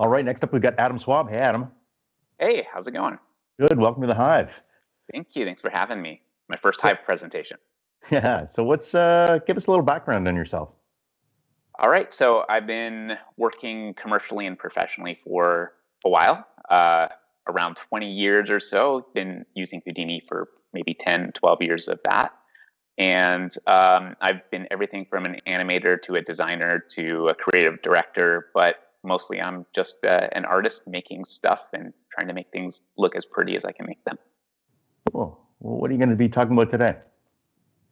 All right, next up we've got Adam Swaab. Hey, Adam. Hey, how's it going? Good, welcome to the Hive. Thank you. Thanks for having me. My first So, Hive presentation. yeah, so what's give us a little background on yourself. All right, so I've been working commercially and professionally for a while, around 20 years or so. Been using Houdini for maybe 10, 12 years of that. And I've been everything from an animator to a designer to a creative director, but mostly I'm just an artist making stuff and trying to make things look as pretty as I can make them. Cool. Well, what are you going to be talking about today?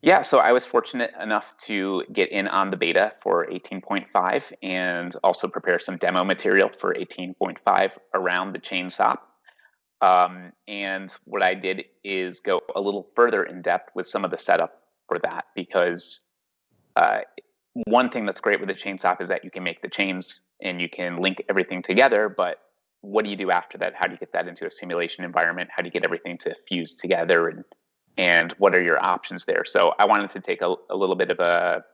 Yeah, so I was fortunate enough to get in on the beta for 18.5 and also prepare some demo material for 18.5 around the Chain SOP. And what I did is go a little further in depth with some of the setup for that, because one thing that's great with the Chain SOP is that you can make the chains and you can link everything together, but what do you do after that? How do you get that into a simulation environment? How do you get everything to fuse together, and what are your options there? So I wanted to take a little bit of a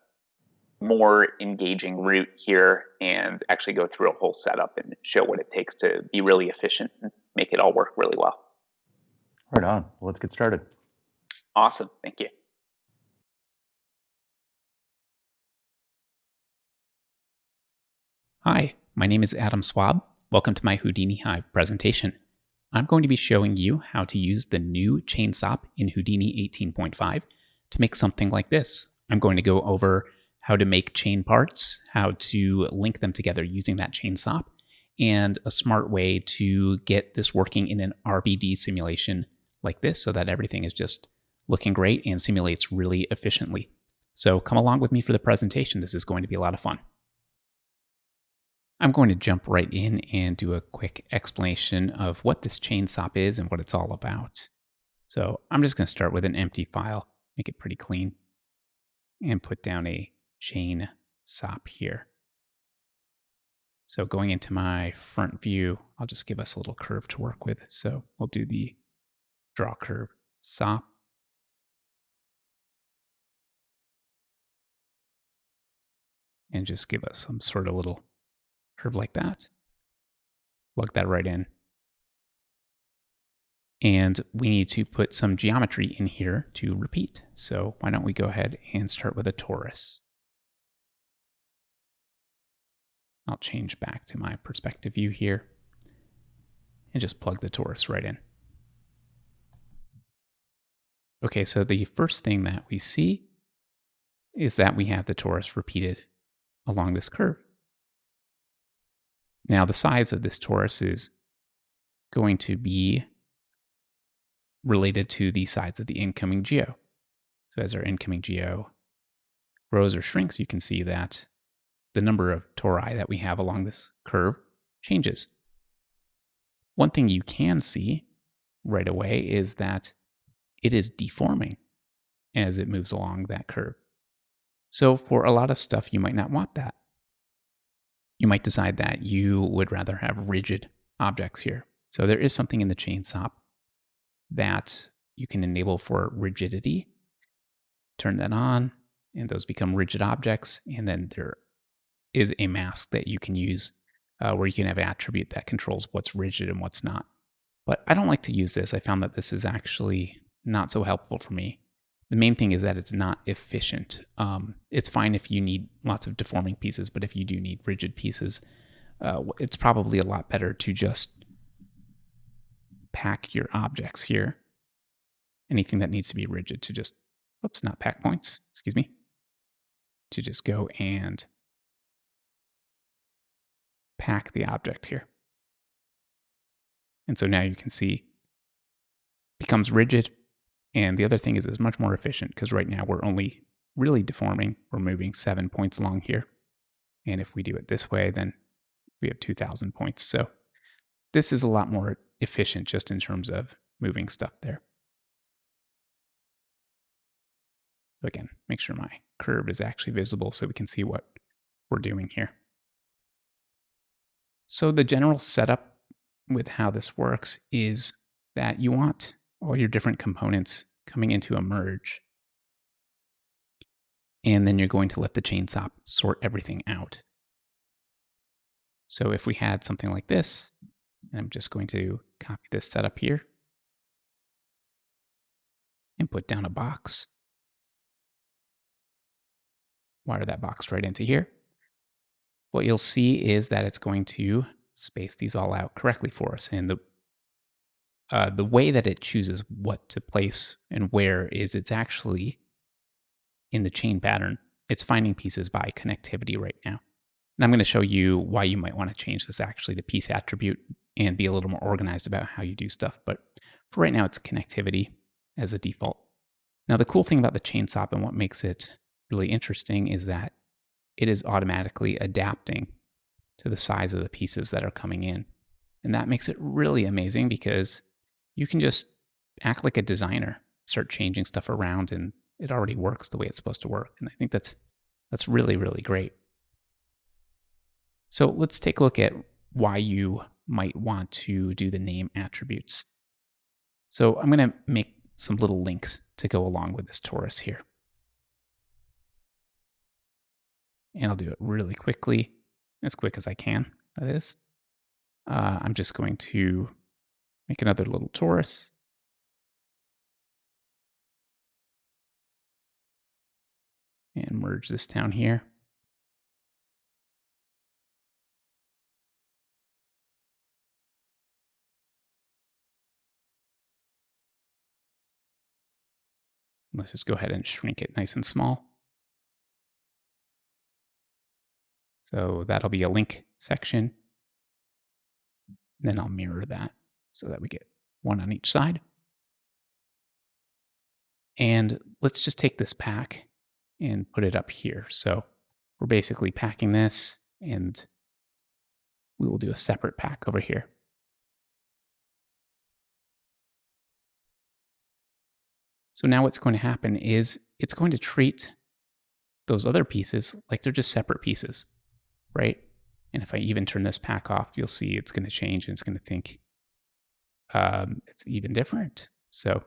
more engaging route here and actually go through a whole setup and show what it takes to be really efficient and make it all work really well. Right on. Well, let's get started. Awesome. Thank you. Hi, my name is Adam Swaab. Welcome to my Houdini Hive presentation. I'm going to be showing you how to use the new Chain SOP in Houdini 18.5 to make something like this. I'm going to go over how to make chain parts, how to link them together using that Chain SOP, and a smart way to get this working in an RBD simulation like this so that everything is just looking great and simulates really efficiently. So come along with me for the presentation. This is going to be a lot of fun. I'm going to jump right in and do a quick explanation of what this Chain SOP is and what it's all about. So I'm just going to start with an empty file, make it pretty clean, and put down a Chain SOP here. So going into my front view, I'll just give us a little curve to work with. So we'll do the draw curve SOP. And just give us some sort of little curve like that. Plug that right in. And we need to put some geometry in here to repeat. So why don't we go ahead and start with a torus. I'll change back to my perspective view here and just plug the torus right in. Okay, so the first thing that we see is that we have the torus repeated along this curve. Now the size of this torus is going to be related to the size of the incoming geo. So as our incoming geo grows or shrinks, you can see that the number of tori that we have along this curve changes. One thing you can see right away is that it is deforming as it moves along that curve. So for a lot of stuff, you might not want that. You might decide that you would rather have rigid objects here. So there is something in the Chain SOP that you can enable for rigidity. Turn that on, and those become rigid objects. And then there is a mask that you can use where you can have an attribute that controls what's rigid and what's not. But I don't like to use this. I found that this is actually not so helpful for me. The main thing is that it's not efficient. It's fine if you need lots of deforming pieces, but if you do need rigid pieces, it's probably a lot better to just pack your objects here. Anything that needs to be rigid to just, oops, not pack points, excuse me, to just go and pack the object here. And so now you can see it becomes rigid. And the other thing is it's much more efficient because right now we're only really deforming. We're moving 7 points along here. And if we do it this way, then we have 2,000 points. So this is a lot more efficient just in terms of moving stuff there. So again, make sure my curve is actually visible so we can see what we're doing here. So the general setup with how this works is that you want all your different components coming into a merge. And then you're going to let the Chain SOP sort everything out. So if we had something like this, and I'm just going to copy this setup here and put down a box, wire that box right into here. What you'll see is that it's going to space these all out correctly for us. And the way that it chooses what to place and where is it's actually in the chain pattern. It's finding pieces by connectivity right now. And I'm going to show you why you might want to change this actually to piece attribute and be a little more organized about how you do stuff. But for right now, it's connectivity as a default. Now, the cool thing about the chain SOP and what makes it really interesting is that it is automatically adapting to the size of the pieces that are coming in. And that makes it really amazing because you can just act like a designer, start changing stuff around, and it already works the way it's supposed to work. And I think that's really, really great. So let's take a look at why you might want to do the name attributes. So I'm going to make some little links to go along with this torus here. And I'll do it really quickly, as quick as I can, that is. I'm just going to make another little torus. And merge this down here. Let's just go ahead and shrink it nice and small. So that'll be a link section. Then I'll mirror that so that we get one on each side. And let's just take this pack and put it up here. So we're basically packing this, and we will do a separate pack over here. So now what's going to happen is it's going to treat those other pieces like they're just separate pieces, right? And if I even turn this pack off, you'll see it's going to change and it's going to think it's even different. So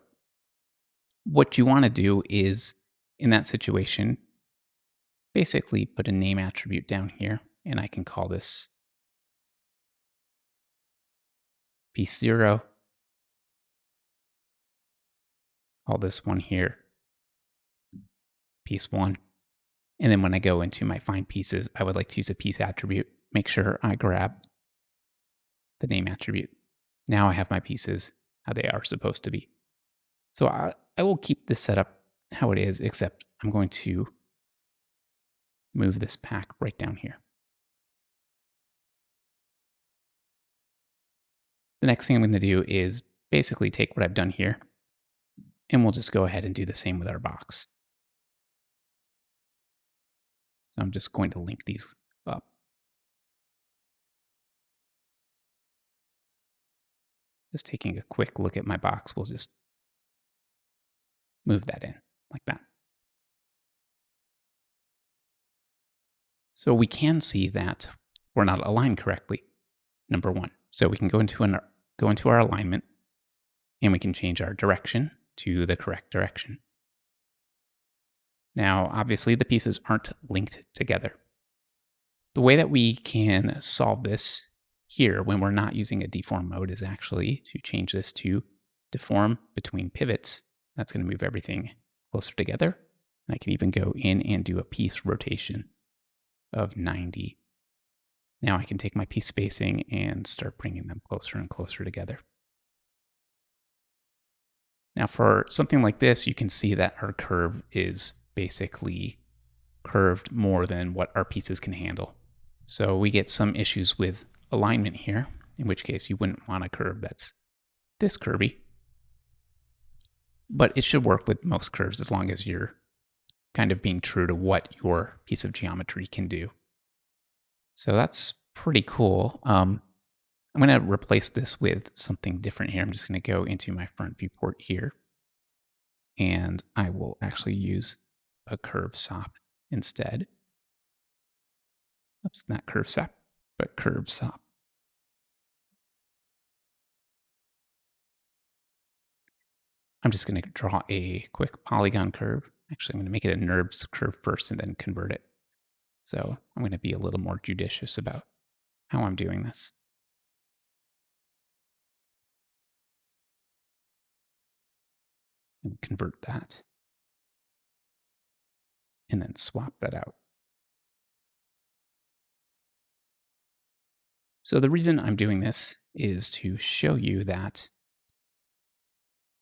what you want to do is, in that situation, basically put a name attribute down here, and I can call this piece 0. Call this one here piece 1. And then when I go into my find pieces, I would like to use a piece attribute. Make sure I grab the name attribute. Now I have my pieces how they are supposed to be. So I will keep this setup how it is, except I'm going to move this pack right down here. The next thing I'm going to do is basically take what I've done here, and we'll just go ahead and do the same with our box. So I'm just going to link these up. Just taking a quick look at my box, we'll just move that in like that. So we can see that we're not aligned correctly, number one. So we can go into our alignment, and we can change our direction to the correct direction. Now, obviously, the pieces aren't linked together. The way that we can solve this here when we're not using a deform mode is actually to change this to deform between pivots. That's going to move everything closer together. And I can even go in and do a piece rotation of 90. Now I can take my piece spacing and start bringing them closer and closer together. Now for something like this, you can see that our curve is basically curved more than what our pieces can handle. So we get some issues with alignment here, in which case you wouldn't want a curve that's this curvy. But it should work with most curves as long as you're kind of being true to what your piece of geometry can do. So that's pretty cool. I'm going to replace this with something different here. I'm just going to go into my front viewport here, and I will actually use a curve SOP instead. Oops, not curve SOP, but curve SOP. I'm just going to draw a quick polygon curve. Actually, I'm going to make it a NURBS curve first and then convert it. So I'm going to be a little more judicious about how I'm doing this. And convert that. And then swap that out. So the reason I'm doing this is to show you that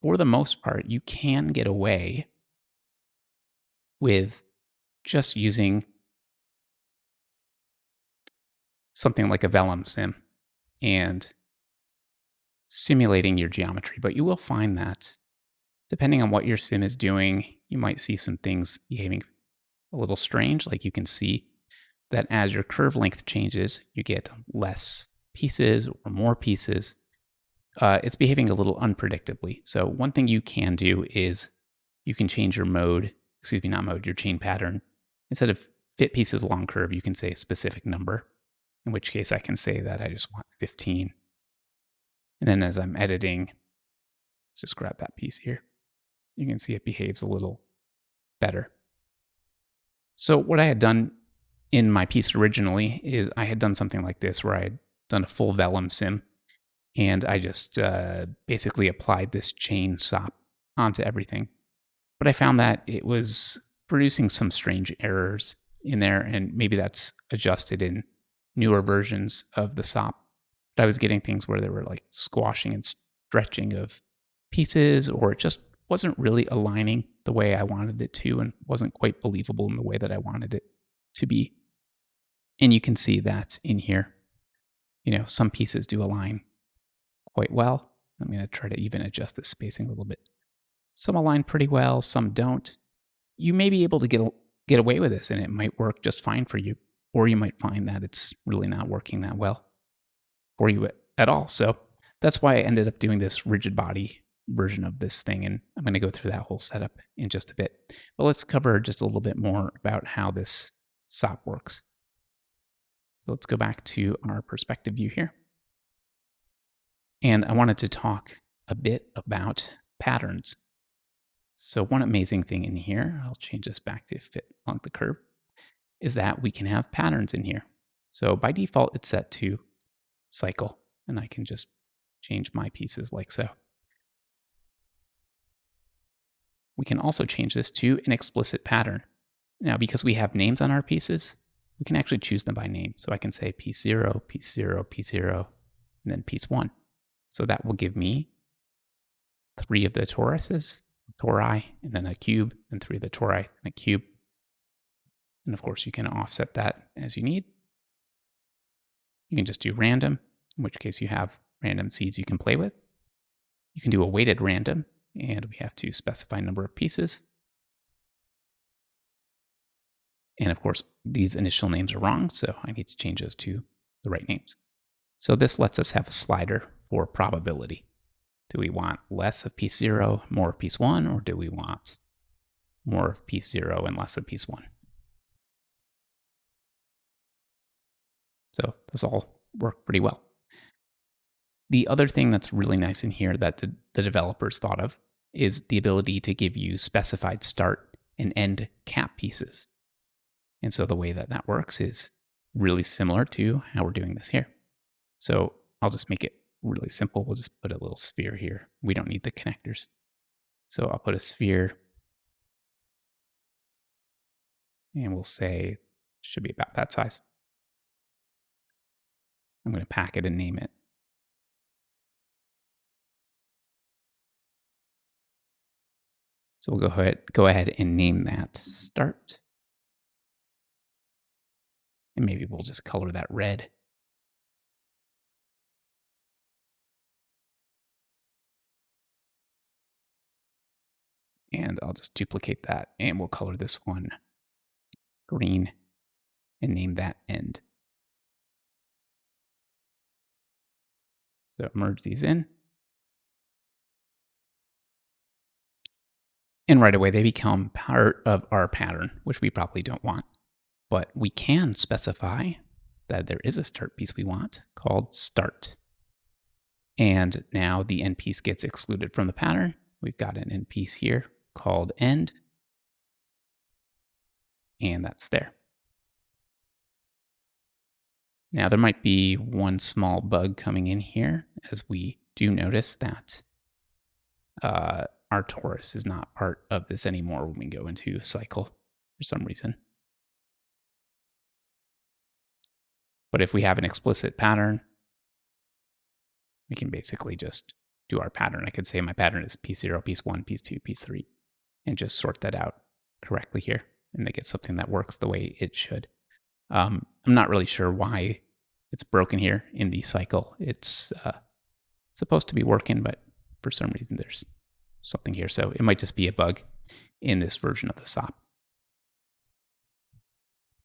for the most part, you can get away with just using something like a vellum sim and simulating your geometry. But you will find that depending on what your sim is doing, you might see some things behaving a little strange. Like you can see that as your curve length changes, you get less pieces or more pieces. It's behaving a little unpredictably. So one thing you can do is you can change your mode, not mode, your chain pattern. Instead of fit pieces along curve, you can say a specific number, in which case I can say that I just want 15. And then as I'm editing, let's just grab that piece here. You can see it behaves a little better. So what I had done in my piece originally is I had done something like this where I had done a full vellum sim, and I just basically applied this chain SOP onto everything. But I found that it was producing some strange errors in there, and maybe that's adjusted in newer versions of the SOP. But I was getting things where there were like squashing and stretching of pieces, or it just wasn't really aligning the way I wanted it to and wasn't quite believable in the way that I wanted it to be. And you can see that in here. Some pieces do align quite well. I'm going to try to even adjust the spacing a little bit. Some align pretty well, some don't. You may be able to get away with this and it might work just fine for you. Or you might find that it's really not working that well for you at all. So that's why I ended up doing this rigid body version of this thing. And I'm going to go through that whole setup in just a bit. But let's cover just a little bit more about how this SOP works. So let's go back to our perspective view here. And I wanted to talk a bit about patterns. So one amazing thing in here, I'll change this back to fit along the curve, is that we can have patterns in here. So by default, it's set to cycle, and I can just change my pieces like so. We can also change this to an explicit pattern. Now, because we have names on our pieces, we can actually choose them by name. So I can say piece 0, piece 0, piece 0, and then piece 1. So that will give me 3 of the tori, and then a cube, and 3 of the tori, and a cube. And of course, you can offset that as you need. You can just do random, in which case you have random seeds you can play with. You can do a weighted random, and we have to specify number of pieces. And of course, these initial names are wrong, so I need to change those to the right names. So this lets us have a slider for probability. Do we want less of piece 0, more of piece 1, or do we want more of piece 0 and less of piece 1? So this all worked pretty well. The other thing that's really nice in here that the developers thought of is the ability to give you specified start and end cap pieces. And so the way that that works is really similar to how we're doing this here. So I'll just make it really simple. We'll just put a little sphere here. We don't need the connectors. So I'll put a sphere, and we'll say it should be about that size. I'm going to pack it and name it. So we'll go ahead and name that start. And maybe we'll just color that red. And I'll just duplicate that, and we'll color this one green and name that end. So merge these in. And right away, they become part of our pattern, which we probably don't want. But we can specify that there is a start piece we want called start. And now the end piece gets excluded from the pattern. We've got an end piece here called end. And that's there. Now there might be one small bug coming in here, as we do notice that our torus is not part of this anymore when we go into cycle for some reason. But if we have an explicit pattern, we can basically just do our pattern. I could say my pattern is piece 0, piece 1, piece 2, piece 3, and just sort that out correctly here, and they get something that works the way it should. I'm not really sure why it's broken here in the cycle. It's supposed to be working, but for some reason there's something here. So it might just be a bug in this version of the SOP.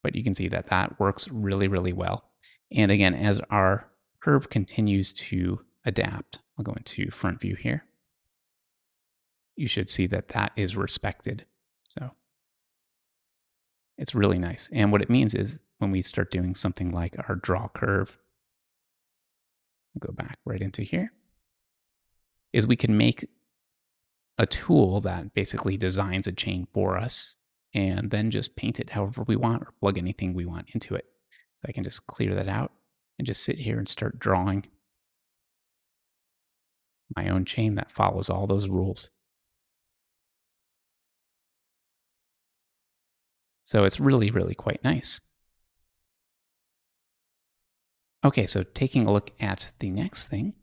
But you can see that that works really, really well. And again, as our curve continues to adapt, I'll go into front view here. You should see that that is respected. So it's really nice. And what it means is when we start doing something like our draw curve, go back right into here, is we can make a tool that basically designs a chain for us and then just paint it however we want or plug anything we want into it. So I can just clear that out and just sit here and start drawing my own chain that follows all those rules. So it's really, really quite nice. Okay, so taking a look at the next thing,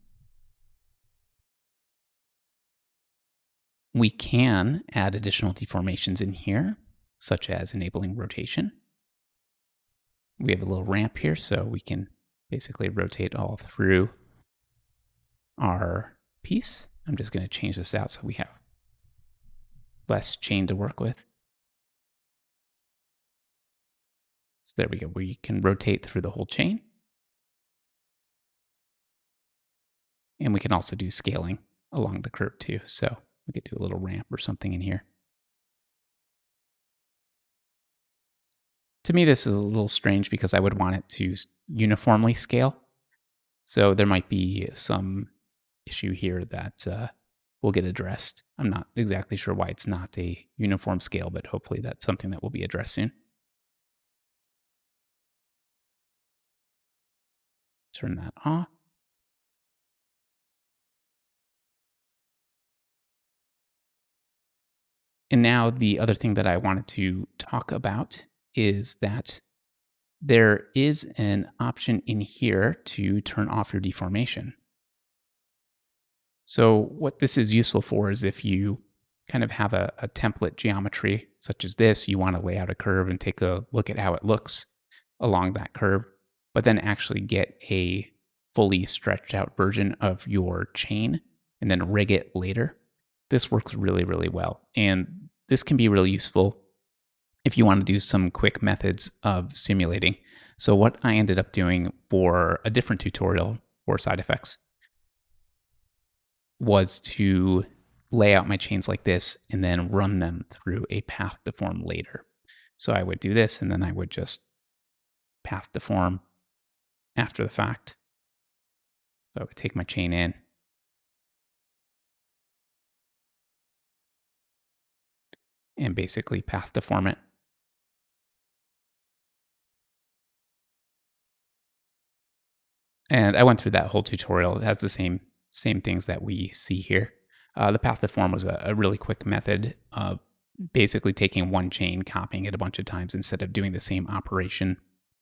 we can add additional deformations in here, such as enabling rotation. We have a little ramp here, so we can basically rotate all through our piece. I'm just going to change this out so we have less chain to work with. So there we go. We can rotate through the whole chain. And we can also do scaling along the curve too. So we could do a little ramp or something in here. To me, this is a little strange because I would want it to uniformly scale. So there might be some issue here that will get addressed. I'm not exactly sure why it's not a uniform scale, but hopefully that's something that will be addressed soon. Turn that off. And now the other thing that I wanted to talk about is that there is an option in here to turn off your deformation. So what this is useful for is if you kind of have a template geometry such as this, you want to lay out a curve and take a look at how it looks along that curve, but then actually get a fully stretched out version of your chain and then rig it later. This works really, really well. And this can be really useful if you want to do some quick methods of simulating. So what I ended up doing for a different tutorial for side effects was to lay out my chains like this and then run them through a path deform later. So I would do this and then I would just path deform after the fact. So I would take my chain in, and basically path deform it. And I went through that whole tutorial. It has the same things that we see here. The path deform was a really quick method of basically taking one chain, copying it a bunch of times instead of doing the same operation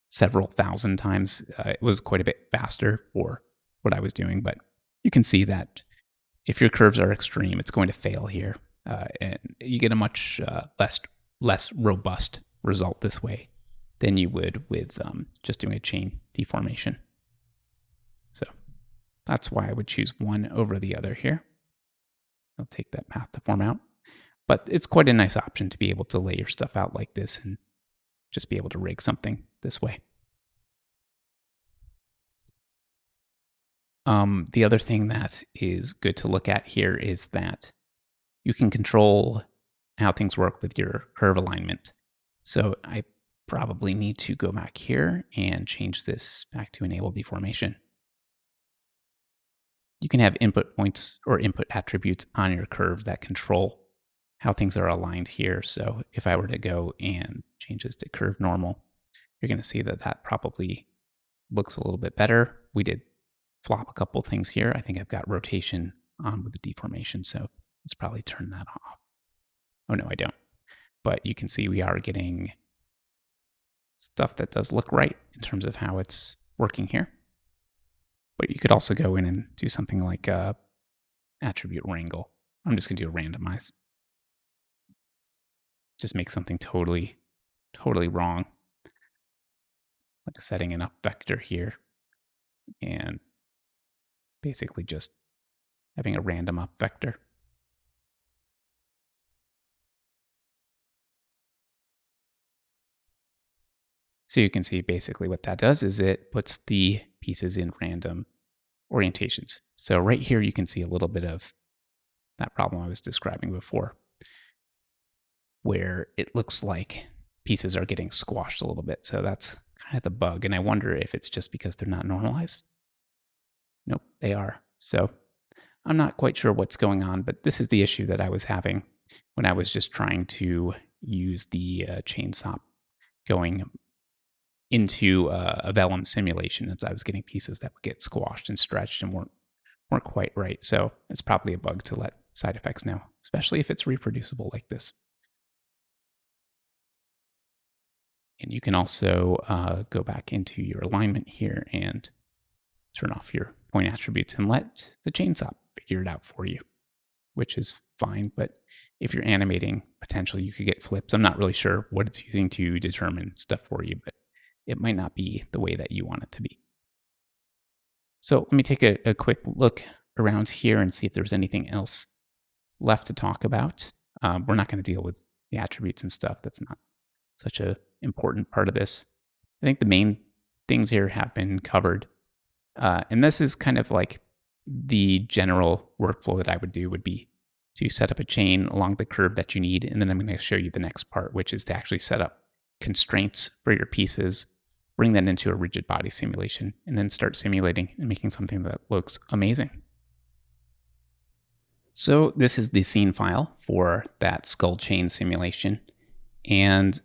several thousand times. It was quite a bit faster for what I was doing, but you can see that if your curves are extreme, it's going to fail here. And you get a much less robust result this way than you would with just doing a chain deformation. So that's why I would choose one over the other here. I'll take that path deform out. But it's quite a nice option to be able to lay your stuff out like this and just be able to rig something this way. The other thing that is good to look at here is that you can control how things work with your curve alignment. So I probably need to go back here and change this back to enable deformation. You can have input points or input attributes on your curve that control how things are aligned here. So if I were to go and change this to curve normal, you're going to see that that probably looks a little bit better. We did flop a couple things here. I think I've got rotation on with the deformation, so let's probably turn that off. Oh, no, I don't. But you can see we are getting stuff that does look right in terms of how it's working here. But you could also go in and do something like attribute wrangle. I'm just going to do a randomize. Just make something totally wrong. Like setting an up vector here and basically just having a random up vector. So you can see basically what that does is it puts the pieces in random orientations. So right here you can see a little bit of that problem I was describing before, where it looks like pieces are getting squashed a little bit. So that's kind of the bug. And I wonder if it's just because they're not normalized. Nope, they are. So I'm not quite sure what's going on, but this is the issue that I was having when I was just trying to use the Chain SOP going into a vellum simulation, as I was getting pieces that would get squashed and stretched and weren't quite right. So it's probably a bug to let side effects know, especially if it's reproducible like this. And you can also go back into your alignment here and turn off your point attributes and let the Chain SOP figure it out for you, which is fine. But if you're animating, potentially you could get flips. I'm not really sure what it's using to determine stuff for you, but it might not be the way that you want it to be. So let me take a quick look around here and see if there's anything else left to talk about. We're not going to deal with the attributes and stuff. That's not such an important part of this. I think the main things here have been covered. And this is kind of like the general workflow that I would do would be to set up a chain along the curve that you need. And then I'm going to show you the next part, which is to actually set up constraints for your pieces, bring that into a rigid body simulation, and then start simulating and making something that looks amazing. So this is the scene file for that skull chain simulation. And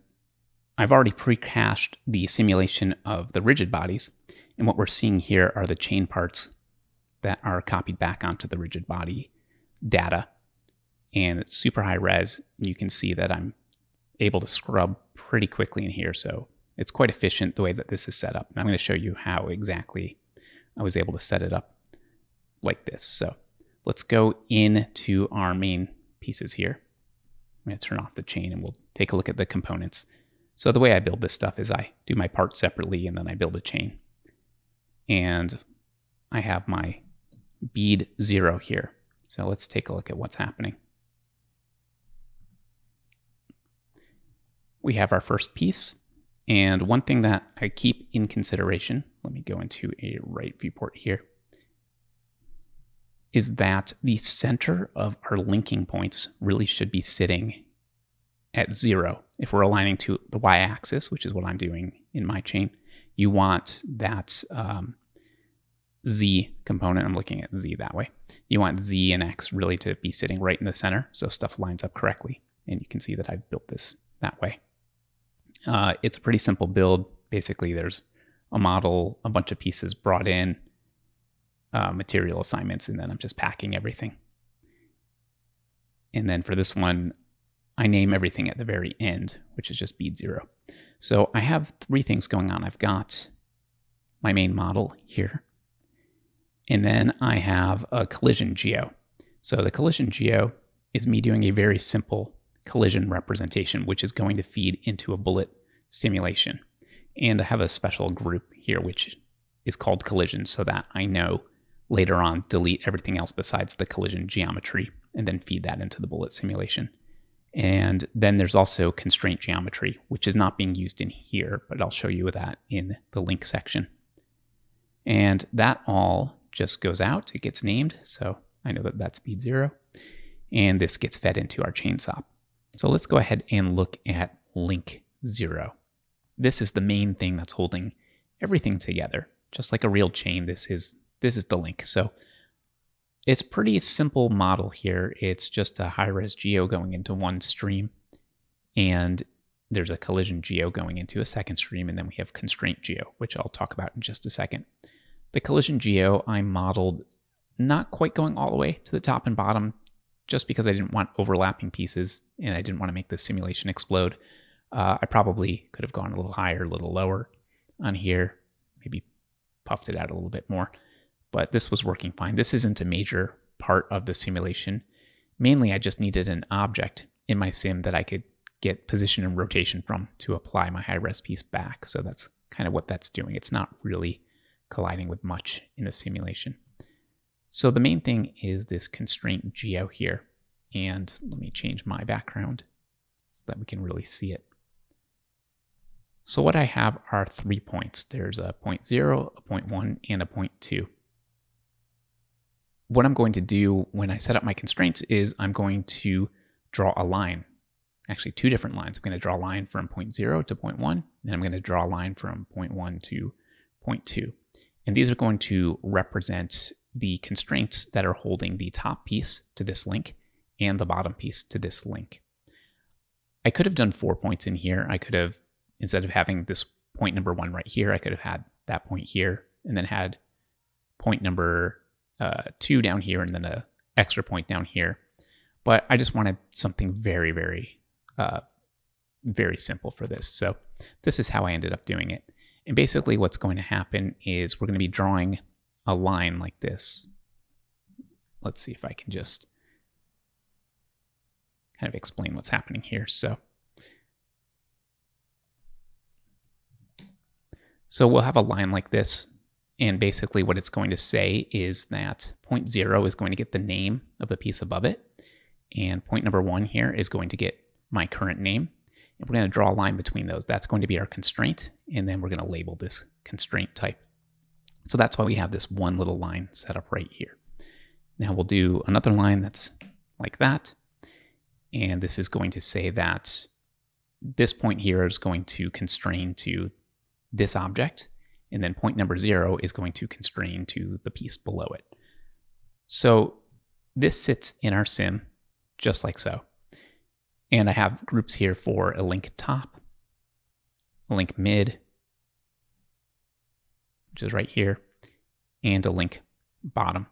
I've already pre-cached the simulation of the rigid bodies. And what we're seeing here are the chain parts that are copied back onto the rigid body data. And it's super high res. And you can see that I'm able to scrub pretty quickly in here. So it's quite efficient the way that this is set up. And I'm going to show you how exactly I was able to set it up like this. So let's go into our main pieces here. I'm going to turn off the chain and we'll take a look at the components. So the way I build this stuff is I do my parts separately and then I build a chain. And I have my bead 0 here. So let's take a look at what's happening. We have our first piece. And one thing that I keep in consideration, let me go into a right viewport here, is that the center of our linking points really should be sitting at 0. If we're aligning to the y-axis, which is what I'm doing in my chain, you want that z component, I'm looking at z that way, you want z and x really to be sitting right in the center so stuff lines up correctly. And you can see that I've built this that way. It's a pretty simple build. Basically, there's a model, a bunch of pieces brought in, material assignments, and then I'm just packing everything. And then for this one, I name everything at the very end, which is just bead 0. So I have 3 things going on. I've got my main model here, and then I have a collision geo. So the collision geo is me doing a very simple collision representation, which is going to feed into a bullet simulation. And I have a special group here, which is called collision, so that I know later on delete everything else besides the collision geometry and then feed that into the bullet simulation. And then there's also constraint geometry, which is not being used in here, but I'll show you that in the link section. And that all just goes out, it gets named. So I know that that's bead 0. And this gets fed into our chain SOP. So let's go ahead and look at link 0. This is the main thing that's holding everything together. Just like a real chain, this is the link. So it's a pretty simple model here. It's just a high-res geo going into one stream. And there's a collision geo going into a second stream, and then we have constraint geo, which I'll talk about in just a second. The collision geo I modeled not quite going all the way to the top and bottom, just because I didn't want overlapping pieces and I didn't want to make the simulation explode. I probably could have gone a little higher, a little lower on here, maybe puffed it out a little bit more, but this was working fine. This isn't a major part of the simulation. Mainly, I just needed an object in my sim that I could get position and rotation from to apply my high-res piece back. So that's kind of what that's doing. It's not really colliding with much in the simulation. So the main thing is this constraint geo here. And let me change my background so that we can really see it. So what I have are 3 points. There's a 0.0, a 0.1, and a 0.2. What I'm going to do when I set up my constraints is I'm going to draw a line. Actually, 2 different lines. I'm going to draw a line from 0.0 to 0.1, and I'm going to draw a line from 0.1 to 0.2. And these are going to represent the constraints that are holding the top piece to this link and the bottom piece to this link. I could have done 4 points in here. I could have, instead of having this point number 1 right here, I could have had that point here and then had point number 2 down here and then an extra point down here. But I just wanted something very, very simple for this. So this is how I ended up doing it. And basically what's going to happen is we're going to be drawing a line like this. Let's see if I can just kind of explain what's happening here. So we'll have a line like this. And basically what it's going to say is that 0.0 is going to get the name of the piece above it. And point number 1 here is going to get my current name. And we're going to draw a line between those. That's going to be our constraint. And then we're going to label this constraint type. So that's why we have this one little line set up right here. Now we'll do another line that's like that. And this is going to say that this point here is going to constrain to this object. And then point number 0 is going to constrain to the piece below it. So this sits in our sim just like so. And I have groups here for a link top, a link mid, which is right here, and a link bottom.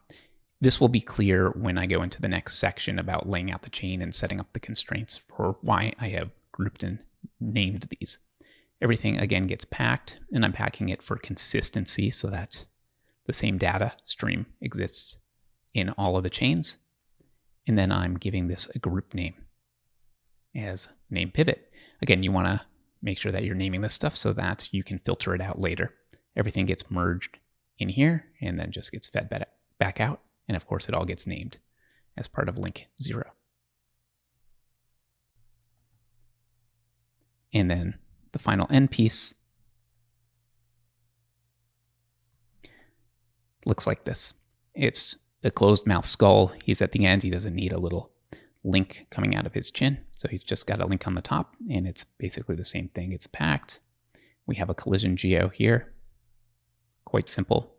This will be clear when I go into the next section about laying out the chain and setting up the constraints for why I have grouped and named these. Everything, again, gets packed, and I'm packing it for consistency so that the same data stream exists in all of the chains. And then I'm giving this a group name as name pivot. Again, you want to make sure that you're naming this stuff so that you can filter it out later. Everything gets merged in here and then just gets fed back out. And of course, it all gets named as part of link 0. And then the final end piece looks like this. It's a closed mouth skull. He's at the end. He doesn't need a little link coming out of his chin. So he's just got a link on the top, and it's basically the same thing. It's packed. We have a collision geo here. Quite simple.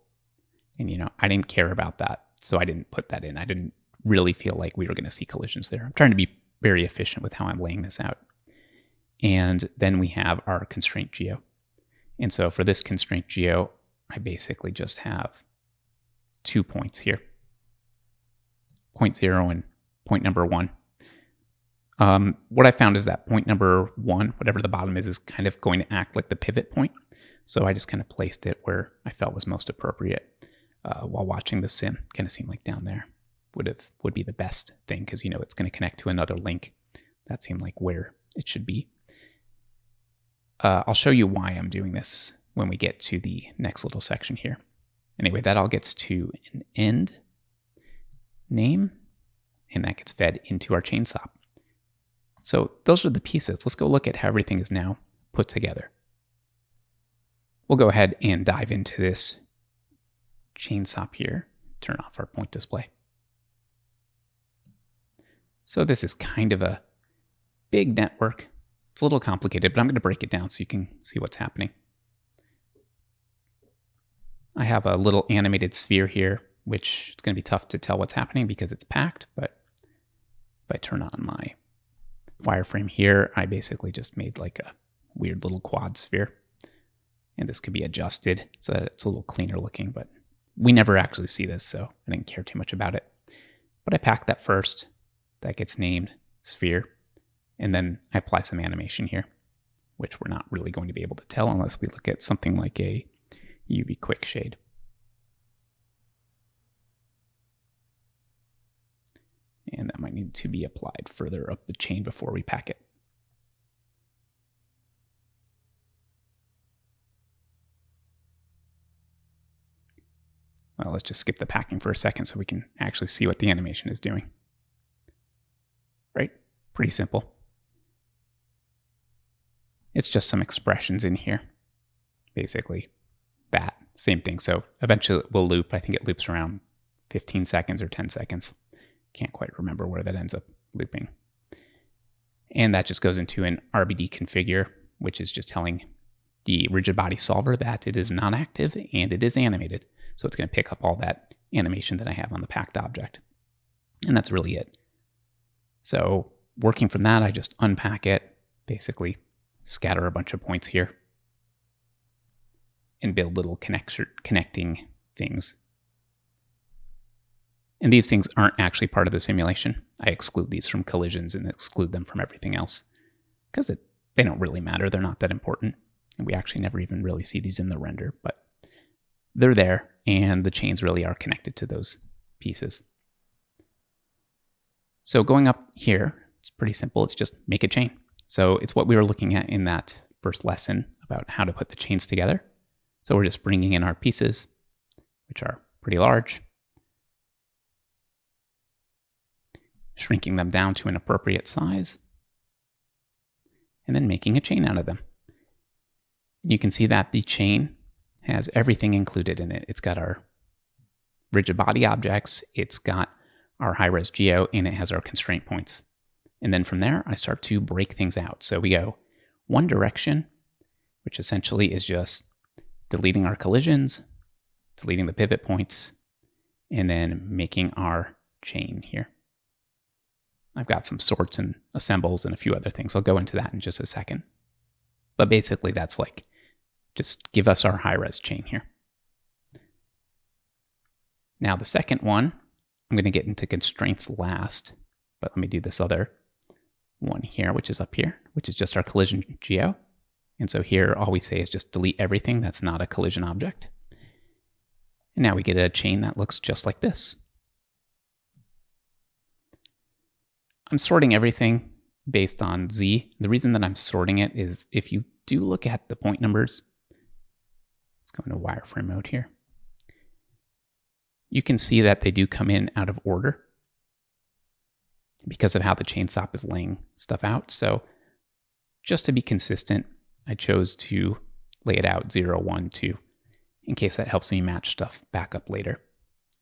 And, you know, I didn't care about that, so I didn't put that in. I didn't really feel like we were going to see collisions there. I'm trying to be very efficient with how I'm laying this out. And then we have our constraint geo. And so for this constraint geo, I basically just have 2 points here. 0.0 and point number 1. What I found is that point number 1, whatever the bottom is kind of going to act like the pivot point. So I just kind of placed it where I felt was most appropriate while watching the sim. Kind of seemed like down there would be the best thing because, you know, it's going to connect to another link. That seemed like where it should be. I'll show you why I'm doing this when we get to the next little section here. Anyway, that all gets to an end name, and that gets fed into our chain SOP. So those are the pieces. Let's go look at how everything is now put together. We'll go ahead and dive into this chain SOP here. Turn off our point display. So this is kind of a big network. It's a little complicated, but I'm going to break it down so you can see what's happening. I have a little animated sphere here, which it's going to be tough to tell what's happening because it's packed, but if I turn on my wireframe here, I basically just made like a weird little quad sphere. And this could be adjusted so that it's a little cleaner looking, but we never actually see this, so I didn't care too much about it. But I pack that first. That gets named sphere. And then I apply some animation here, which we're not really going to be able to tell unless we look at something like a UV quick shade. And that might need to be applied further up the chain before we pack it. Well, let's just skip the packing for a second so we can actually see what the animation is doing. Right? Pretty simple. It's just some expressions in here. Basically, that. Same thing. So eventually it will loop. I think it loops around 15 seconds or 10 seconds. Can't quite remember where that ends up looping. And that just goes into an RBD configure, which is just telling the rigid body solver that it is non-active and it is animated. So it's going to pick up all that animation that I have on the packed object. And that's really it. So working from that, I just unpack it, basically scatter a bunch of points here, and build little connecting things. And these things aren't actually part of the simulation. I exclude these from collisions and exclude them from everything else because they don't really matter. They're not that important. And we actually never even really see these in the render, but they're there and the chains really are connected to those pieces. So going up here, it's pretty simple. It's just make a chain. So it's what we were looking at in that first lesson about how to put the chains together. So we're just bringing in our pieces, which are pretty large, shrinking them down to an appropriate size, and then making a chain out of them. You can see that the chain has everything included in it. It's got our rigid body objects, it's got our high-res geo, and it has our constraint points. And then from there, I start to break things out. So we go one direction, which essentially is just deleting our collisions, deleting the pivot points, and then making our chain here. I've got some sorts and assembles and a few other things. I'll go into that in just a second. But basically that's like, just give us our high-res chain here. Now the second one, I'm going to get into constraints last, but let me do this other one here, which is up here, which is just our collision geo. And so here, all we say is just delete everything that's not a collision object. And now we get a chain that looks just like this. I'm sorting everything based on Z. The reason that I'm sorting it is if you do look at the point numbers, let's go into wireframe mode here. You can see that they do come in out of order because of how the Chain SOP is laying stuff out. So just to be consistent, I chose to lay it out 0, 1, 2, in case that helps me match stuff back up later.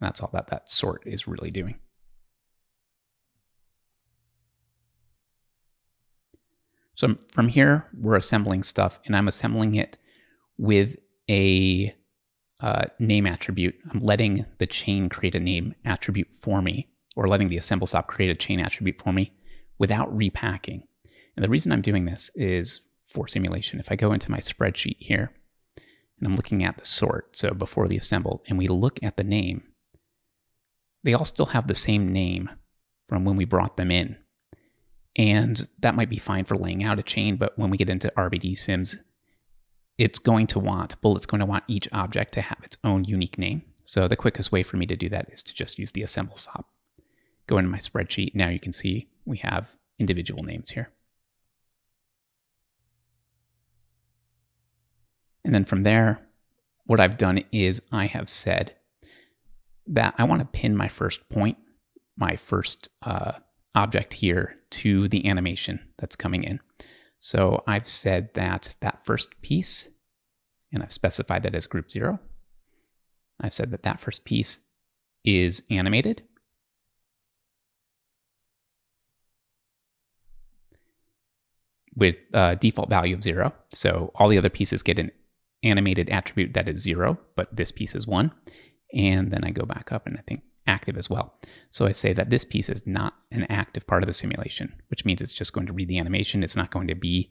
And that's all that sort is really doing. So from here, we're assembling stuff, and I'm assembling it with a name attribute. I'm letting the chain create a name attribute for me, or letting the assemble SOP create a chain attribute for me without repacking. And the reason I'm doing this is for simulation. If I go into my spreadsheet here, and I'm looking at the sort, so before the assemble, and we look at the name, they all still have the same name from when we brought them in. And that might be fine for laying out a chain, but when we get into RBD sims, Bullet's going to want each object to have its own unique name. So the quickest way for me to do that is to just use the assemble SOP. Go into my spreadsheet. Now you can see we have individual names here. And then from there, what I've done is I have said that I want to pin my first point, my first object here to the animation that's coming in. So I've said that first piece, and I've specified that as group 0. I've said that first piece is animated. With a default value of 0. So all the other pieces get an animated attribute that is 0, but this piece is 1. And then I go back up and I think active as well. So I say that this piece is not an active part of the simulation, which means it's just going to read the animation. It's not going to be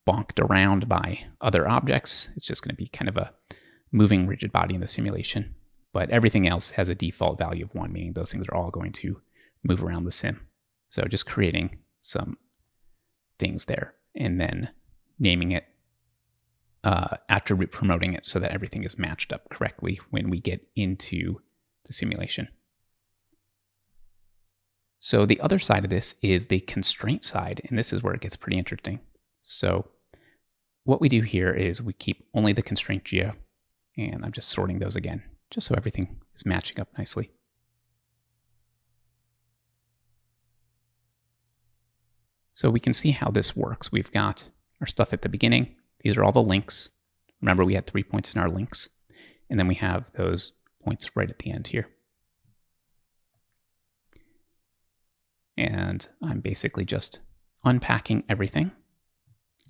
bonked around by other objects. It's just going to be kind of a moving rigid body in the simulation. But everything else has a default value of 1, meaning those things are all going to move around the sim. So just creating some things there and then naming it, attribute promoting it so that everything is matched up correctly when we get into the simulation. So the other side of this is the constraint side, and this is where it gets pretty interesting. So what we do here is we keep only the constraint geo, and I'm just sorting those again, just so everything is matching up nicely. So we can see how this works. We've got our stuff at the beginning. These are all the links. Remember, we had 3 points in our links. And then we have those points right at the end here. And I'm basically just unpacking everything.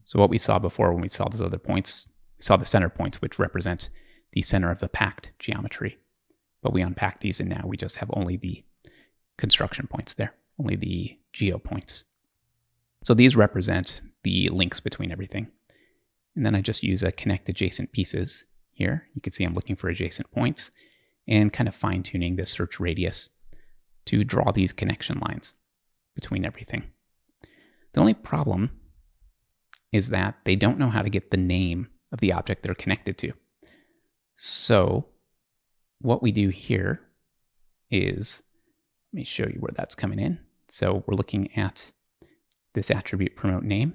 So what we saw before when we saw those other points, we saw the center points, which represent the center of the packed geometry. But we unpack these, and now we just have only the construction points there, only the geo points. So these represent the links between everything. And then I just use a connect adjacent pieces here. You can see I'm looking for adjacent points and kind of fine-tuning this search radius to draw these connection lines between everything. The only problem is that they don't know how to get the name of the object they're connected to. So what we do here is, let me show you where that's coming in. So we're looking at this attribute promote name,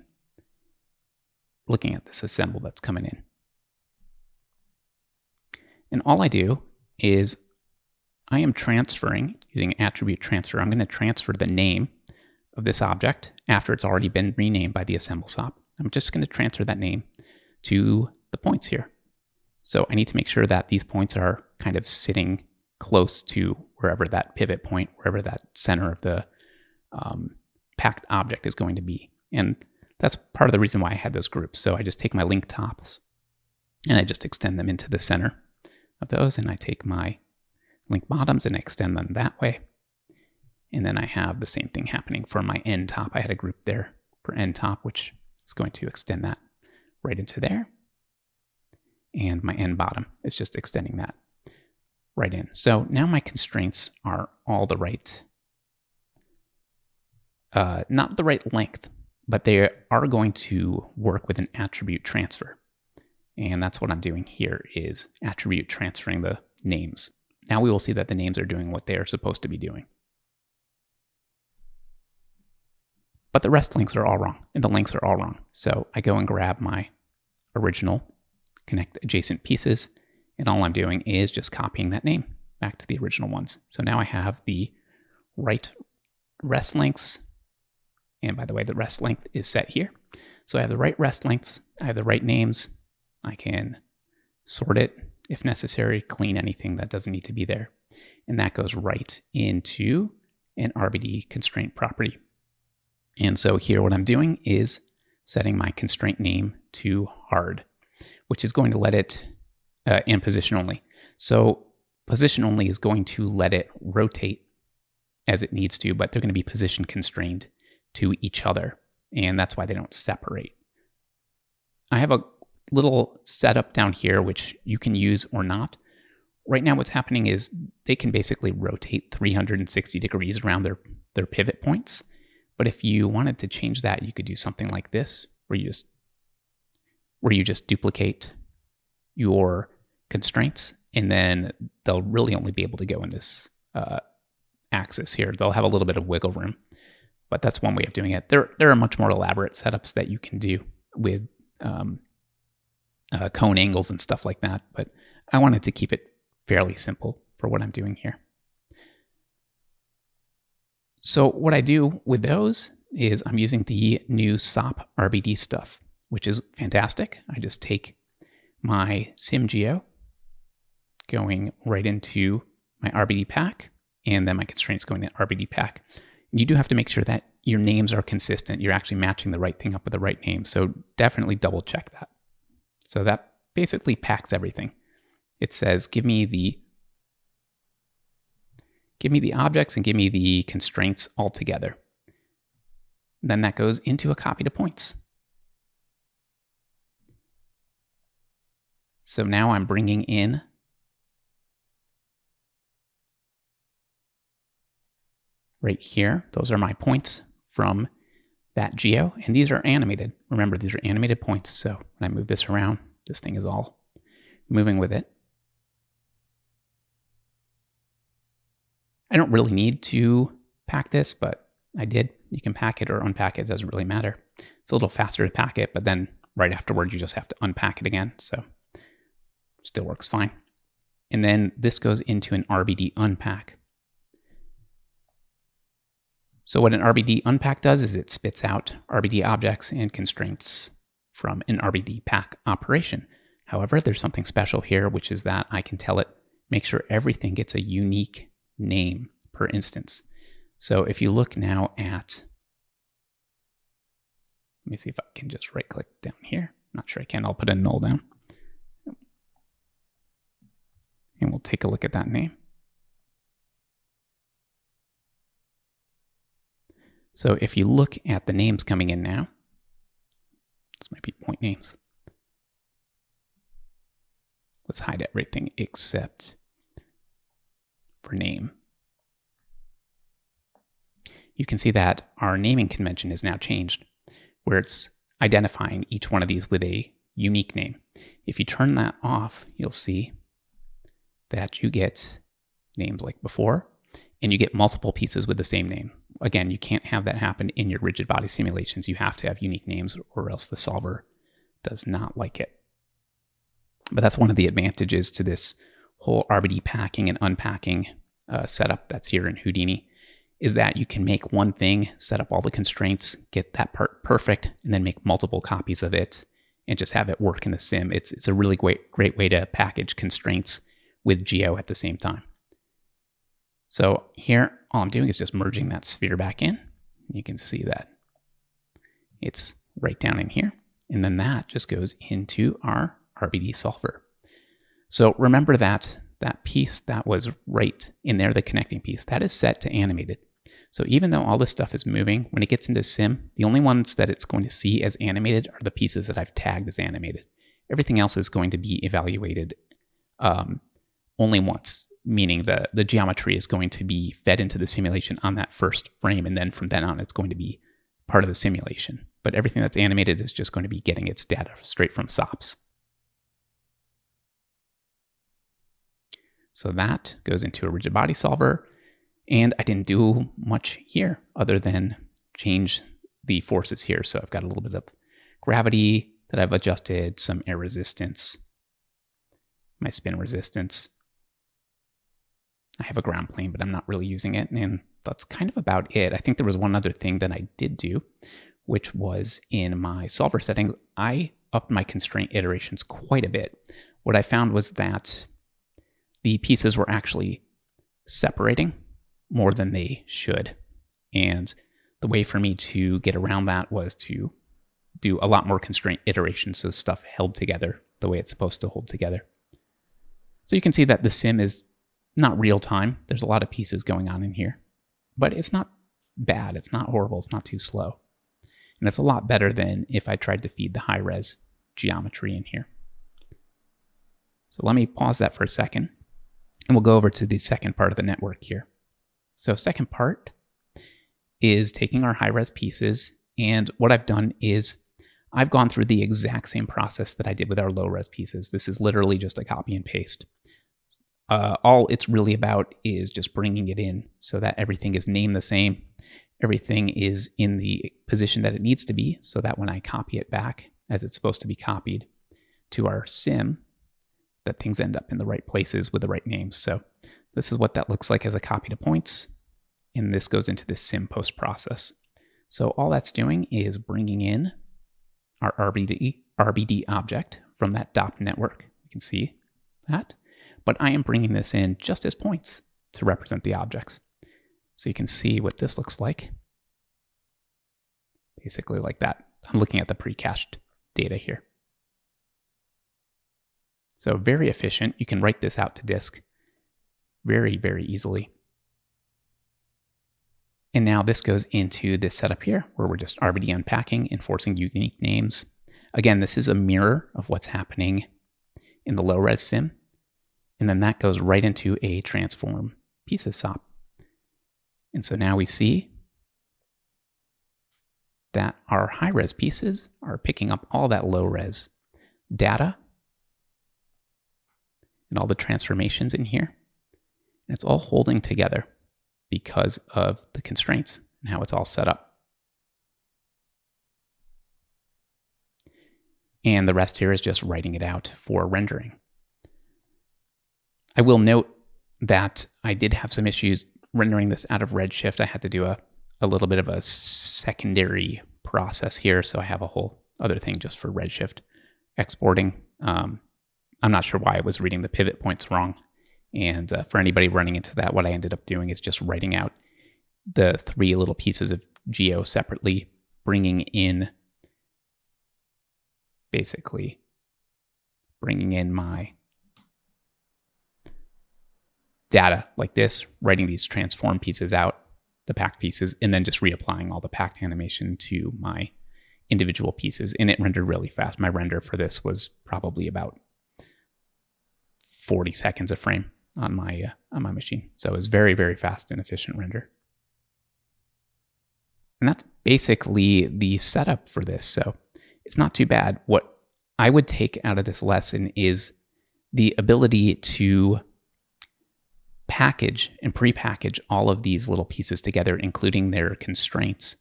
looking at this assemble that's coming in. And all I do is I am transferring, using attribute transfer, I'm going to transfer the name of this object after it's already been renamed by the assemble SOP. I'm just going to transfer that name to the points here. So I need to make sure that these points are kind of sitting close to wherever that pivot point, wherever that center of the packed object is going to be. And that's part of the reason why I had those groups. So I just take my link tops and I just extend them into the center of those. And I take my link bottoms and I extend them that way. And then I have the same thing happening for my end top. I had a group there for end top, which is going to extend that right into there. And my end bottom is just extending that right in. So now my constraints are all the right, not the right length, but they are going to work with an attribute transfer. And that's what I'm doing here, is attribute transferring the names. Now we will see that the names are doing what they are supposed to be doing. But the rest links are all wrong, and the links are all wrong. So I go and grab my original connect adjacent pieces, and all I'm doing is just copying that name back to the original ones. So now I have the right rest lengths, and by the way, the rest length is set here. So I have the right rest lengths, I have the right names, I can sort it if necessary, clean anything that doesn't need to be there, and that goes right into an RBD constraint property. And so here what I'm doing is setting my constraint name to hard, which is going to let it in position only. So position only is going to let it rotate as it needs to, but they're going to be position constrained to each other, and that's why they don't separate. I have a little setup down here which you can use or not. Right now what's happening is they can basically rotate 360 degrees around their pivot points. But if you wanted to change that, you could do something like this, where you just duplicate your constraints, and then they'll really only be able to go in this axis here. They'll have a little bit of wiggle room, but that's one way of doing it. There are much more elaborate setups that you can do with cone angles and stuff like that, but I wanted to keep it fairly simple for what I'm doing here. So what I do with those is I'm using the new SOP RBD stuff, which is fantastic. I just take my SimGeo, going right into my RBD pack, and then my constraints going to RBD pack. And you do have to make sure that your names are consistent. You're actually matching the right thing up with the right name. So definitely double check that. So that basically packs everything. It says, give me the give me the objects and give me the constraints all together. Then that goes into a copy to points. So now I'm bringing in right here. Those are my points from that geo, and these are animated. Remember, these are animated points. So when I move this around, this thing is all moving with it. I don't really need to pack this, but I did. You can pack it or unpack it. It doesn't really matter. It's a little faster to pack it, but then right afterward, you just have to unpack it again. So still works fine. And then this goes into an RBD unpack. So what an RBD unpack does is it spits out RBD objects and constraints from an RBD pack operation. However, there's something special here, which is that I can tell it, make sure everything gets a unique name per instance. So if you look now at, let me see if I can just right click down here. Not sure I can, I'll put a null down. And we'll take a look at that name. So if you look at the names coming in now, this might be point names. Let's hide everything except for name. You can see that our naming convention is now changed, where it's identifying each one of these with a unique name. If you turn that off, you'll see that you get names like before, and you get multiple pieces with the same name. Again, you can't have that happen in your rigid body simulations. You have to have unique names or else the solver does not like it. But that's one of the advantages to this whole RBD packing and unpacking setup that's here in Houdini, is that you can make one thing, set up all the constraints, get that part perfect, and then make multiple copies of it and just have it work in the sim. It's a really great way to package constraints with geo at the same time. So here, all I'm doing is just merging that sphere back in. You can see that it's right down in here. And then that just goes into our RBD solver. So remember that piece that was right in there, the connecting piece, that is set to animated. So even though all this stuff is moving, when it gets into sim, the only ones that it's going to see as animated are the pieces that I've tagged as animated. Everything else is going to be evaluated only once, meaning the geometry is going to be fed into the simulation on that first frame, and then from then on it's going to be part of the simulation. But everything that's animated is just going to be getting its data straight from SOPs. So that goes into a rigid body solver, and I didn't do much here other than change the forces here. So I've got a little bit of gravity that I've adjusted, some air resistance, my spin resistance. I have a ground plane, but I'm not really using it, and that's kind of about it. I think there was one other thing that I did do, which was in my solver settings, I upped my constraint iterations quite a bit. What I found was that the pieces were actually separating more than they should. And the way for me to get around that was to do a lot more constraint iterations so stuff held together the way it's supposed to hold together. So you can see that the sim is not real time. There's a lot of pieces going on in here, but it's not bad. It's not horrible. It's not too slow. And it's a lot better than if I tried to feed the high res geometry in here. So let me pause that for a second, and we'll go over to the second part of the network here. So second part is taking our high res pieces, and what I've done is I've gone through the exact same process that I did with our low res pieces. This is literally just a copy and paste. All it's really about is just bringing it in so that everything is named the same. Everything is in the position that it needs to be, so that when I copy it back as it's supposed to be copied to our sim, that things end up in the right places with the right names. So this is what that looks like as a copy to points, and this goes into this sim post process. So all that's doing is bringing in our RBD object from that DOP network. You can see that. But I am bringing this in just as points to represent the objects. So you can see what this looks like. Basically like that. I'm looking at the pre-cached data here. So very efficient. You can write this out to disk very, very easily. And now this goes into this setup here where we're just RBD unpacking, enforcing unique names. Again, this is a mirror of what's happening in the low-res sim. And then that goes right into a transform pieces SOP. And so now we see that our high-res pieces are picking up all that low-res data and all the transformations in here. And it's all holding together because of the constraints and how it's all set up. And the rest here is just writing it out for rendering. I will note that I did have some issues rendering this out of Redshift. I had to do a little bit of a secondary process here, so I have a whole other thing just for Redshift exporting. I'm not sure why I was reading the pivot points wrong. And for anybody running into that, what I ended up doing is just writing out the 3 little pieces of geo separately, bringing in my data like this, writing these transform pieces out, the packed pieces, and then just reapplying all the packed animation to my individual pieces. And it rendered really fast. My render for this was probably about 40 seconds a frame on my machine. So it was very, very fast and efficient render. And that's basically the setup for this. So it's not too bad. What I would take out of this lesson is the ability to package and pre-package all of these little pieces together, including their constraints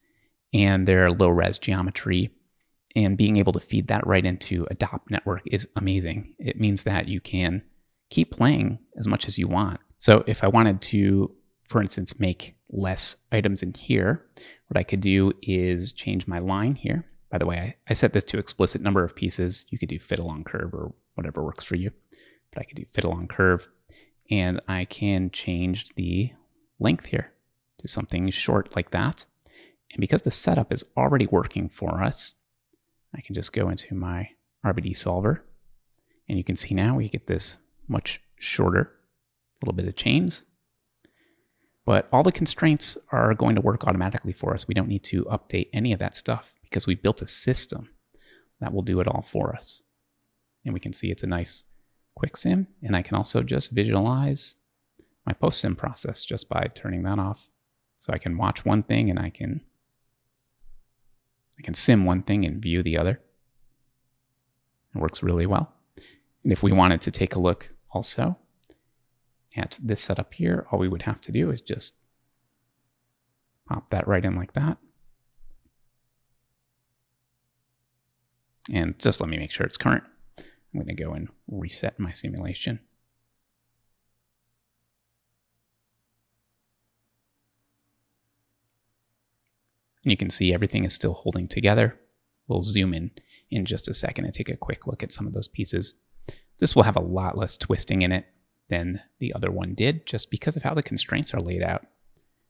and their low-res geometry, and being able to feed that right into a DOP network is amazing. It means that you can keep playing as much as you want. So if I wanted to, for instance, make less items in here, what I could do is change my line here. By the way, I set this to explicit number of pieces. You could do fit along curve or whatever works for you, but I could do fit along curve. And I can change the length here to something short like that. And because the setup is already working for us, I can just go into my RBD solver. And you can see now we get this much shorter, little bit of chains. But all the constraints are going to work automatically for us. We don't need to update any of that stuff because we built a system that will do it all for us. And we can see it's a nice quick sim, and I can also just visualize my post sim process just by turning that off. So I can watch one thing and I can sim one thing and view the other. It works really well. And if we wanted to take a look also at this setup here, all we would have to do is just pop that right in like that. And just let me make sure it's current. I'm going to go and reset my simulation. And you can see everything is still holding together. We'll zoom in just a second and take a quick look at some of those pieces. This will have a lot less twisting in it than the other one did, just because of how the constraints are laid out.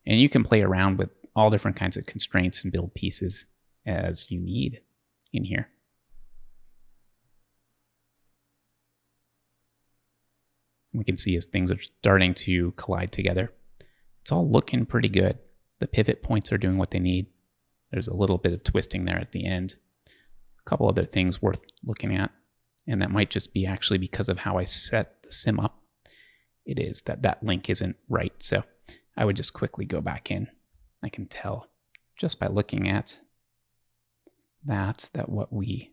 And you can play around with all different kinds of constraints and build pieces as you need in here. We can see as things are starting to collide together, it's all looking pretty good. The pivot points are doing what they need. There's a little bit of twisting there at the end. A couple other things worth looking at, and that might just be actually because of how I set the sim up. It is that link isn't right. So I would just quickly go back in. I can tell just by looking at that what we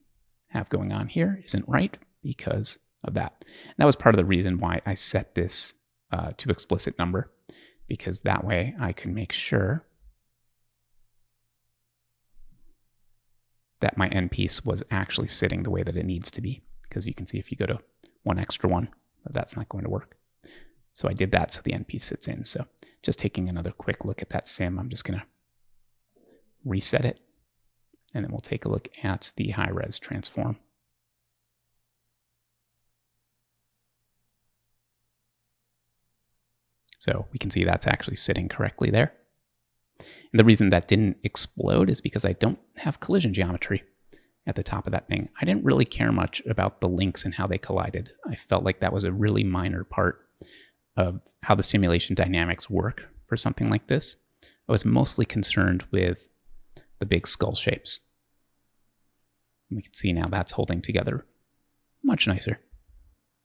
have going on here isn't right because of that. And that was part of the reason why I set this to explicit number, because that way I can make sure that my end piece was actually sitting the way that it needs to be. Because you can see if you go to one extra one, that's not going to work. So I did that so the end piece sits in. So just taking another quick look at that sim, I'm just going to reset it. And then we'll take a look at the high res transform. So we can see that's actually sitting correctly there. And the reason that didn't explode is because I don't have collision geometry at the top of that thing. I didn't really care much about the links and how they collided. I felt like that was a really minor part of how the simulation dynamics work for something like this. I was mostly concerned with the big skull shapes. We can see now that's holding together much nicer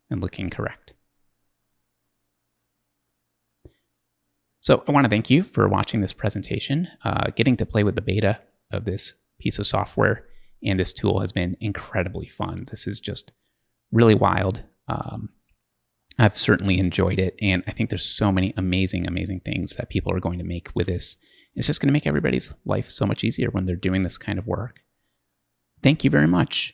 and looking correct. So I want to thank you for watching this presentation. Getting to play with the beta of this piece of software and this tool has been incredibly fun. This is just really wild. I've certainly enjoyed it, and I think there's so many amazing, amazing things that people are going to make with this. It's just going to make everybody's life so much easier when they're doing this kind of work. Thank you very much.